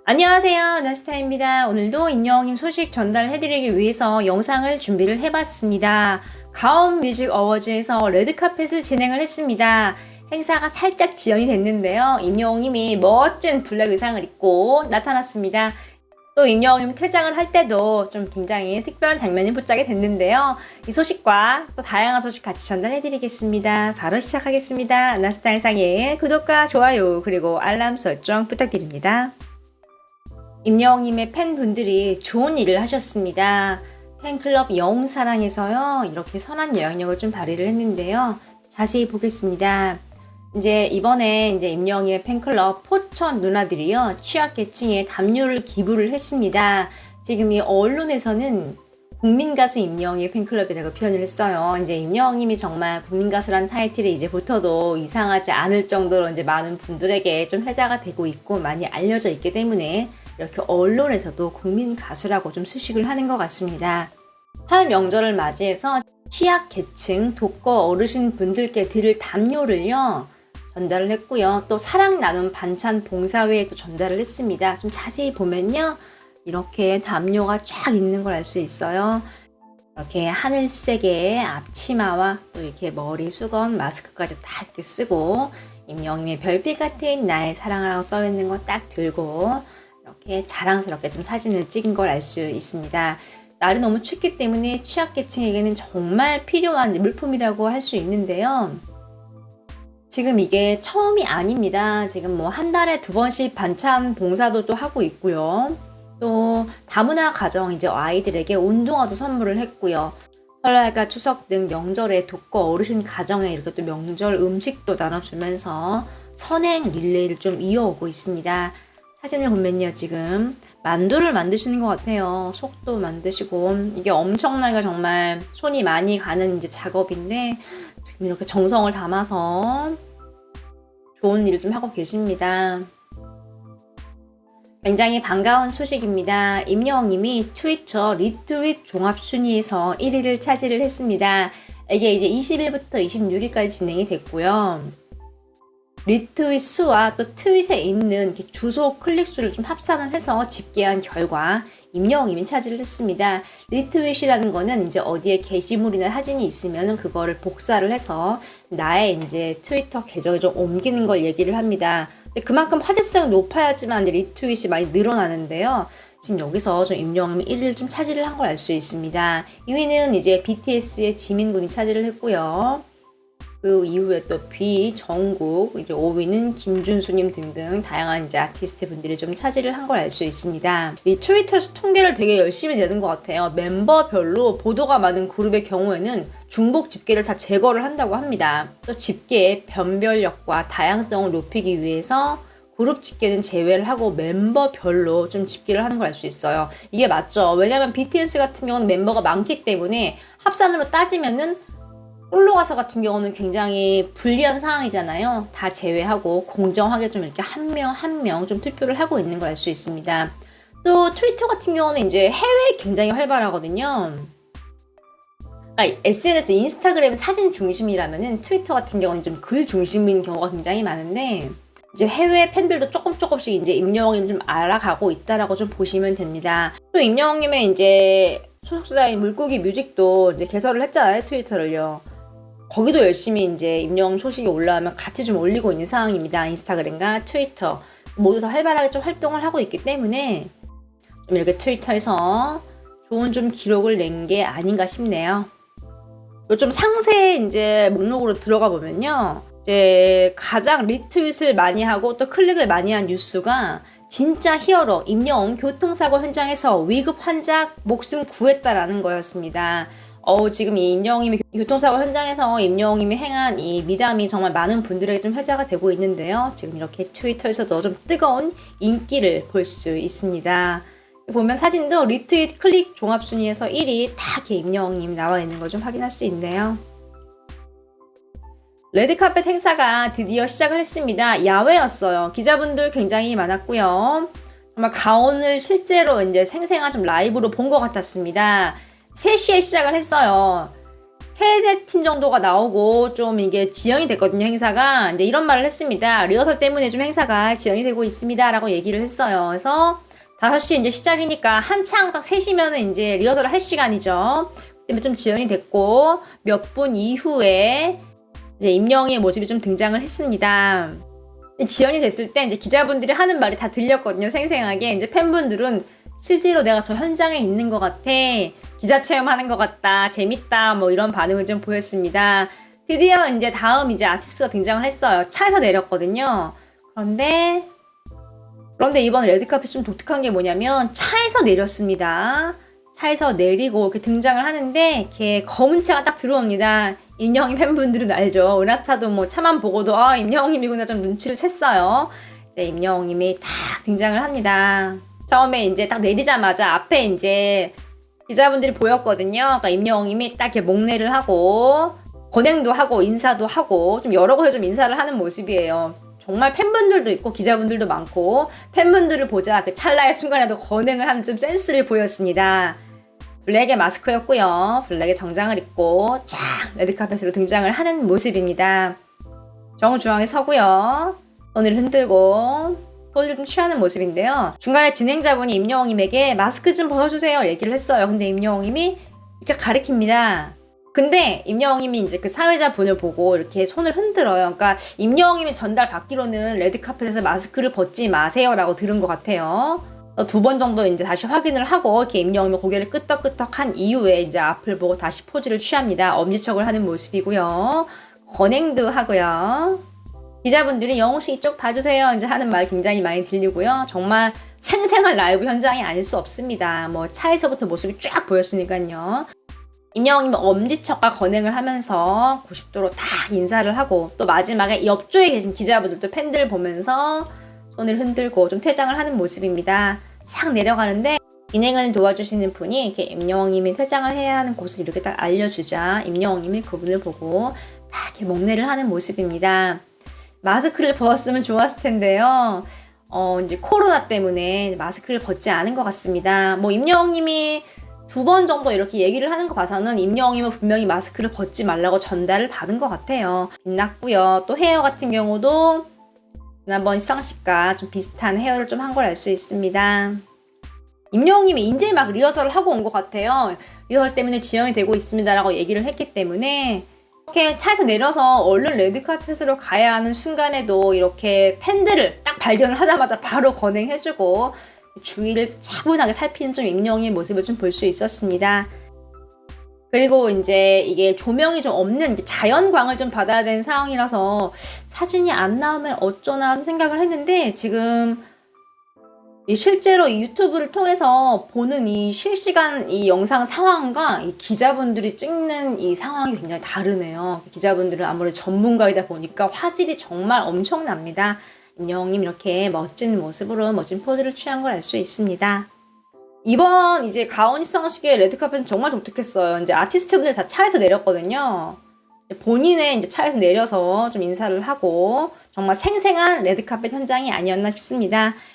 안녕하세요. 나스타입니다. 오늘도 임영웅님 소식 전달해드리기 위해서 영상을 준비를 해봤습니다. 가온 뮤직 어워즈에서 레드카펫을 진행을 했습니다. 행사가 살짝 지연이 됐는데요. 임영웅님이 멋진 블랙 의상을 입고 나타났습니다. 또 임영웅님 퇴장을 할 때도 좀 굉장히 특별한 장면이 포착이 됐는데요. 이 소식과 또 다양한 소식 같이 전달해드리겠습니다. 바로 시작하겠습니다. 나스타 행상의 구독과 좋아요 그리고 알람 설정 부탁드립니다. 임영웅님의 팬분들이 좋은 일을 하셨습니다. 팬클럽 영웅사랑에서요, 이렇게 선한 영향력을 좀 발휘를 했는데요. 자세히 보겠습니다. 이번에 임영웅님의 팬클럽 포천 누나들이요, 취약계층에 담요를 기부를 했습니다. 지금 이 언론에서는 국민가수 임영웅의 팬클럽이라고 표현을 했어요. 임영웅님이 정말 국민가수란 타이틀이 이제부터도 이상하지 않을 정도로 많은 분들에게 좀 회자가 되고 있고 많이 알려져 있기 때문에 이렇게 언론에서도 국민 가수라고 좀 수식을 하는 것 같습니다. 설 명절을 맞이해서 취약계층, 독거 어르신 분들께 드릴 담요를요, 전달을 했고요. 또 사랑 나눔 반찬 봉사회에 또 전달을 했습니다. 좀 자세히 보면요, 이렇게 담요가 쫙 있는 걸 알 수 있어요. 이렇게 하늘색의 앞치마와 또 이렇게 머리 수건, 마스크까지 다 이렇게 쓰고 임영웅의 별빛 같은 나의 사랑하라고 써 있는 거 딱 들고 이렇게 자랑스럽게 좀 사진을 찍은 걸 알 수 있습니다. 날이 너무 춥기 때문에 취약계층에게는 정말 필요한 물품이라고 할 수 있는데요. 지금 이게 처음이 아닙니다. 지금 한 달에 2번씩 반찬 봉사도 또 하고 있고요. 또 다문화 가정 아이들에게 운동화도 선물을 했고요. 설날과 추석 등 명절에 독거 어르신 가정에 이렇게 또 명절 음식도 나눠주면서 선행 릴레이를 좀 이어오고 있습니다. 사진을 보면요, 지금 만두를 만드시는 것 같아요. 속도 만드시고 이게 엄청나게 정말 손이 많이 가는 작업인데 지금 이렇게 정성을 담아서 좋은 일을 좀 하고 계십니다. 굉장히 반가운 소식입니다. 임영웅님이 트위터 리트윗 종합 순위에서 1위를 차지를 했습니다. 이게 20일부터 26일까지 진행이 됐고요. 리트윗 수와 또 트윗에 있는 주소 클릭 수를 좀 합산을 해서 집계한 결과 임영웅님이 차지를 했습니다. 리트윗이라는 거는 어디에 게시물이나 사진이 있으면 그거를 복사를 해서 나의 트위터 계정에 좀 옮기는 걸 얘기를 합니다. 그만큼 화제성이 높아야지만 리트윗이 많이 늘어나는데요. 지금 여기서 좀 임영웅님이 1위를 좀 차지를 한 걸 알 수 있습니다. 2위는 BTS의 지민군이 차지를 했고요. 그 이후에 또 정국, 5위는 김준수님 등등 다양한 아티스트 분들이 좀 차지를 한 걸 알 수 있습니다. 이 트위터에서 통계를 되게 열심히 내는 것 같아요. 멤버별로 보도가 많은 그룹의 경우에는 중복 집계를 다 제거를 한다고 합니다. 또 집계의 변별력과 다양성을 높이기 위해서 그룹 집계는 제외를 하고 멤버별로 좀 집계를 하는 걸 알 수 있어요. 이게 맞죠? 왜냐면 BTS 같은 경우는 멤버가 많기 때문에 합산으로 따지면은 솔로 가수 같은 경우는 굉장히 불리한 상황이잖아요. 다 제외하고 공정하게 좀 이렇게 한 명 한 명 좀 투표를 하고 있는 걸 알 수 있습니다. 또 트위터 같은 경우는 해외에 굉장히 활발하거든요. SNS, 인스타그램은 사진 중심이라면은 트위터 같은 경우는 좀 글 중심인 경우가 굉장히 많은데 해외 팬들도 조금씩 임영웅님 좀 알아가고 있다라고 좀 보시면 됩니다. 또 임영웅님의 소속사인 물고기 뮤직도 개설을 했잖아요, 트위터를요. 거기도 열심히 임영웅 소식이 올라오면 같이 좀 올리고 있는 상황입니다. 인스타그램과 트위터 모두 다 활발하게 좀 활동을 하고 있기 때문에 좀 이렇게 트위터에서 좋은 좀 기록을 낸 게 아닌가 싶네요. 좀 상세 목록으로 들어가 보면요, 가장 리트윗을 많이 하고 또 클릭을 많이 한 뉴스가 진짜 히어로 임영웅 교통사고 현장에서 위급 환자 목숨 구했다라는 거였습니다. 지금 이 임영웅님이 교통사고 현장에서 임영웅님이 행한 이 미담이 정말 많은 분들에게 좀 회자가 되고 있는데요. 지금 이렇게 트위터에서도 좀 뜨거운 인기를 볼 수 있습니다. 보면 사진도 리트윗 클릭 종합순위에서 1위 다 이렇게 임영웅님 나와 있는 거 좀 확인할 수 있네요. 레드카펫 행사가 드디어 시작을 했습니다. 야외였어요. 기자분들 굉장히 많았고요. 정말 가온을 실제로 생생한 좀 라이브로 본 것 같았습니다. 3시에 시작을 했어요. 세대 팀 정도가 나오고 좀 이게 지연이 됐거든요, 행사가. 이제 이런 말을 했습니다. 리허설 때문에 좀 행사가 지연이 되고 있습니다. 라고 얘기를 했어요. 그래서 5시 이제 시작이니까 한창 딱 3시면은 이제 리허설을 할 시간이죠. 때문에 좀 지연이 됐고, 몇 분 이후에 이제 임영희의 모습이 좀 등장을 했습니다. 지연이 됐을 때 이제 기자분들이 하는 말이 다 들렸거든요, 생생하게. 이제 팬분들은 실제로 내가 저 현장에 있는 것 같아. 기자 체험하는 것 같다. 재밌다. 뭐 이런 반응을 좀 보였습니다. 드디어 이제 다음 이제 아티스트가 등장을 했어요. 차에서 내렸거든요. 그런데 이번 레드카펫이 좀 독특한 게 뭐냐면 차에서 내렸습니다. 차에서 내리고 이렇게 등장을 하는데 이렇게 검은 차가 딱 들어옵니다. 임영희 팬분들은 알죠. 은하스타도 뭐 차만 보고도 임영희이구나 좀 눈치를 챘어요. 이제 임영희님이 딱 등장을 합니다. 처음에 이제 딱 내리자마자 앞에 이제 기자분들이 보였거든요. 그러니까 임영웅님이 딱 이렇게 목례를 하고 권행도 하고 인사도 하고 좀 여러 곳에 좀 인사를 하는 모습이에요. 정말 팬분들도 있고 기자분들도 많고 팬분들을 보자 그 찰나의 순간에도 권행을 하는 좀 센스를 보였습니다. 블랙의 마스크였고요. 블랙의 정장을 입고 쫙 레드카펫으로 등장을 하는 모습입니다. 정중앙에 서고요. 손을 흔들고 포즈를 좀 취하는 모습인데요. 중간에 진행자분이 임영웅님에게 마스크 좀 벗어주세요 얘기를 했어요. 근데 임영웅님이 이렇게 가리킵니다. 근데 임영웅님이 이제 그 사회자 분을 보고 이렇게 손을 흔들어요. 그러니까 임영웅님이 전달받기로는 레드카펫에서 마스크를 벗지 마세요라고 들은 것 같아요. 2번 정도 이제 다시 확인을 하고 이렇게 임영웅님이 고개를 끄덕끄덕한 이후에 이제 앞을 보고 다시 포즈를 취합니다. 엄지척을 하는 모습이고요. 권행도 하고요. 기자분들이 영웅씨 이쪽 봐주세요 이제 하는 말 굉장히 많이 들리고요. 정말 생생한 라이브 현장이 아닐 수 없습니다. 뭐 차에서부터 모습이 쫙 보였으니까요. 임영웅님은 엄지척과 권행을 하면서 90도로 딱 인사를 하고 또 마지막에 옆조에 계신 기자분들도 팬들을 보면서 손을 흔들고 좀 퇴장을 하는 모습입니다. 싹 내려가는데 진행을 도와주시는 분이 이렇게 임영웅님이 퇴장을 해야 하는 곳을 이렇게 딱 알려주자 임영웅님이 그분을 보고 딱 이렇게 목례를 하는 모습입니다. 마스크를 벗었으면 좋았을 텐데요. 이제 코로나 때문에 마스크를 벗지 않은 것 같습니다. 뭐 임영웅님이 2번 정도 이렇게 얘기를 하는 거 봐서는 임영웅님은 분명히 마스크를 벗지 말라고 전달을 받은 것 같아요. 빛났고요. 또 헤어 같은 경우도 지난번 시상식과 좀 비슷한 헤어를 좀 한 걸 알 수 있습니다. 임영웅님이 이제 막 리허설을 하고 온 것 같아요. 리허설 때문에 지연이 되고 있습니다라고 얘기를 했기 때문에 이렇게 차에서 내려서 얼른 레드카펫으로 가야 하는 순간에도 이렇게 팬들을 딱 발견을 하자마자 바로 권행해주고 주위를 차분하게 살피는 좀 임영웅의 모습을 좀 볼 수 있었습니다. 그리고 이제 이게 조명이 좀 없는 자연광을 좀 받아야 되는 상황이라서 사진이 안 나오면 어쩌나 생각을 했는데 지금 실제로 이 유튜브를 통해서 보는 이 실시간 이 영상 상황과 이 기자분들이 찍는 이 상황이 굉장히 다르네요. 기자분들은 아무래도 전문가이다 보니까 화질이 정말 엄청납니다. 임영웅님 이렇게 멋진 모습으로 멋진 포즈를 취한 걸 알 수 있습니다. 이번 이제 가온 시상식의 레드카펫은 정말 독특했어요. 이제 아티스트분들 다 차에서 내렸거든요. 본인의 이제 차에서 내려서 좀 인사를 하고 정말 생생한 레드카펫 현장이 아니었나 싶습니다.